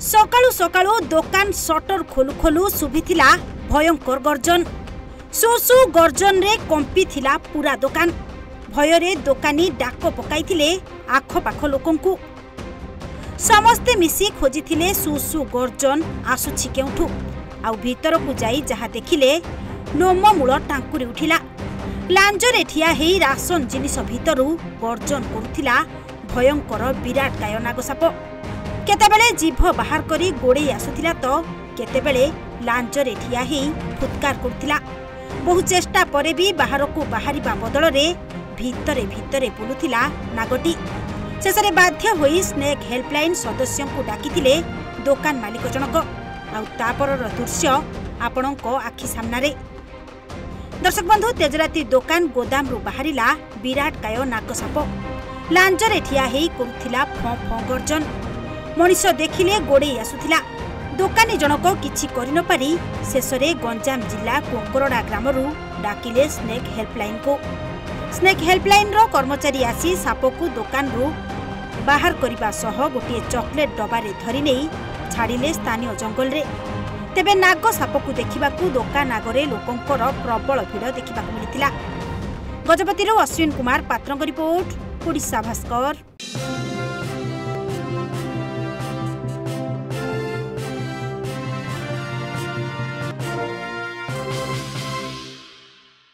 सकाळू सकाळू दोकान शटर खोलु खोलु सुभिथिला भयंकर गर्जन। सुसु गर्जन रे कंपी थिला पूरा दोकान। भयरे दोकानी डाक पकाइथिले आखपाख लोकंकु। समस्ते मिसी खोजिथिले सुसु गर्जन आसुछि केउठु। आउ भीतरकु जाई जहा देखिले नोममूल टांकुरी उठिला। लांजरे ठिया हेई राशन जिनिस भीतरु गर्जन करुथिला भयंकर विराट काय नागसाप। केतेबेले जीभ बाहर करी गोड़े आसुथिला तो केतेबेले लांजरे ठिया हेई फुत्कार करुथिला। बहु चेष्टा परे भी बाहरकु बाहरिबा बदलरे भीतरे भीतरे बुलुथिला नागटी। शेषरे बाध्य होई स्नेक हेल्पलाइन सदस्यंकु डाकिथिले दोकान मालिक जनक। आउ तापरर दृश्य आपणको आखि सामनारे। दर्शक बंधु, तेजराती दोकान गोदाम रु बाहरिला विराट काय नागसाप। लांजरे ठिया हेई करुथिला फं फं गर्जन। मनीष देखिले गोड़े आसुथिला। दोकानी जनक किछि करि न पारी शेषरे गंजाम जिला कोंकरडा ग्रामरु डाकिले स्नेक हेल्पलाइन को। स्नेक हेल्पलाइन रो कर्मचारी आसी सापकु दोकान रु बाहर करिबा सह गोटे चॉकलेट डबारे धरि नेई छाडिले स्थानीय जंगल रे। तेबे नाग सापकु देखिबाकु दोकान आगरे लोकंकर प्रबल भिड़ देखिबाकु मिलितिला। गजपतिरो अश्विन कुमार पात्रଙ୍କ रिपोर्ट, ओडिशा भास्कर।